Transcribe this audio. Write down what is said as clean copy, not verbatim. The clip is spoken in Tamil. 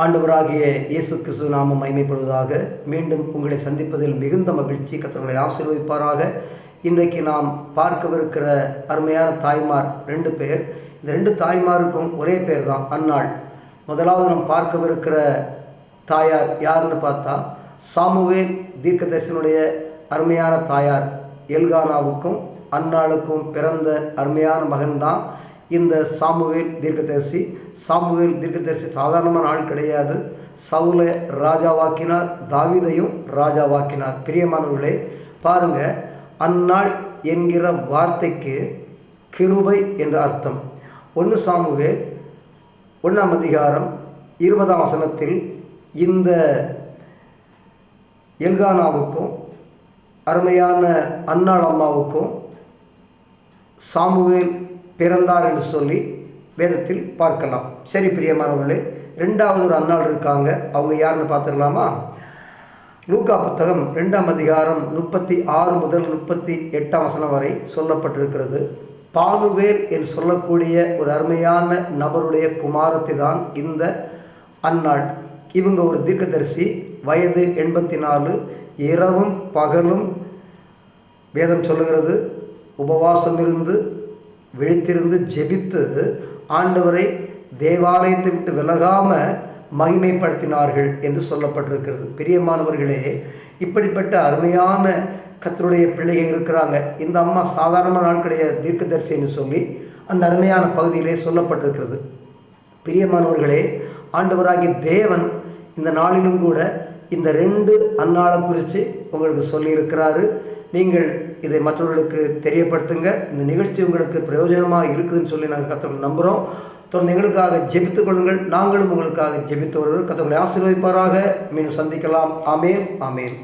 ஆண்டவராகிய இயேசு கிறிஸ்து நாமம் மகிமைப்படுவதாக. மீண்டும் உங்களை சந்திப்பதில் மிகுந்த மகிழ்ச்சி. கர்த்தர் ஆசீர்வதிப்பாராக. இன்றைக்கு நாம் பார்க்கவிருக்கிற அருமையான தாய்மார் 2 பேர். இந்த 2 தாய்மாருக்கும் ஒரே பேர் தான், அன்னாள். முதலாவது நாம் பார்க்கவிருக்கிற தாயார் யாருன்னு பார்த்தா, சாமுவேல் தீர்க்கதரிசனுடைய அருமையான தாயார் எல்கானாவுக்கும் அன்னாளுக்கும் பிறந்த அருமையான மகன்தான் இந்த சாமுவேல் தீர்க்கதரிசி. சாமுவேல் தீர்க்கதரிசி சாதாரணமான ஆள் கிடையாது. சவுலை ராஜாவாக்கினார், தாவீதையும் ராஜாவாக்கினார். பிரியமானவர்களே, பாருங்க, அன்னாள் என்கிற வார்த்தைக்கு கிருபை என்ற அர்த்தம். 1 சாமுவேல் 1ஆம் அதிகாரம் 20ஆம் வசனத்தில் இந்த எல்கானாவுக்கும் அருமையான அன்னாள் அம்மாவுக்கும் சாமுவேல் பிறந்தார் என்று சொல்லி வேதத்தில் பார்க்கலாம். சரி பிரியமானவர்களே, 2வது ஒரு அன்னாள் இருக்காங்க. அவங்க யாருன்னு பார்த்துடலாமா? லூக்கா புத்தகம் 2ஆம் அதிகாரம் 36 முதல் 38ஆம் வசனம் வரை சொல்லப்பட்டிருக்கிறது. பானுவேல் என்று சொல்லக்கூடிய ஒரு அருமையான நபருடைய குமாரத்தை தான் இந்த அன்னாள். இவங்க ஒரு தீர்க்கதரிசி, வயது 84. இரவும் பகலும் வேதம் சொல்லுகிறது உபவாசம் இருந்து விழித்திருந்து ஜெபித்து ஆண்டவரை தேவாலயத்தை விட்டு விலகாமல் மகிமைப்படுத்தினார்கள் என்று சொல்லப்பட்டிருக்கிறது. பிரியமானவர்களே, இப்படிப்பட்ட அருமையான கர்த்தருடைய பிள்ளைகள் இருக்கிறாங்க. இந்த அம்மா சாதாரண நாள் கிடையாது, தீர்க்கதரிசி என்று சொல்லி அந்த அருமையான பகுதியிலே சொல்லப்பட்டிருக்கிறது. பிரியமானவர்களே, ஆண்டவராகிய தேவன் இந்த நாளிலும் கூட இந்த 2 அன்னாளை குறித்து உங்களுக்கு சொல்லியிருக்கிறாரு. நீங்கள் இதை மற்றவர்களுக்கு தெரியப்படுத்துங்க. இந்த நிகழ்ச்சி உங்களுக்கு பிரயோஜனமாக இருக்குதுன்னு சொல்லி நாங்கள் கர்த்தரை நம்புகிறோம். தொடர்ந்து எங்களுக்காக ஜெபித்துக் கொள்ளுங்கள். நாங்களும் உங்களுக்காக ஜெபித்து வருகிறோம். கர்த்தரை ஆசீர்வதிப்பாராக. மீண்டும் சந்திக்கலாம். ஆமேன், ஆமேன்.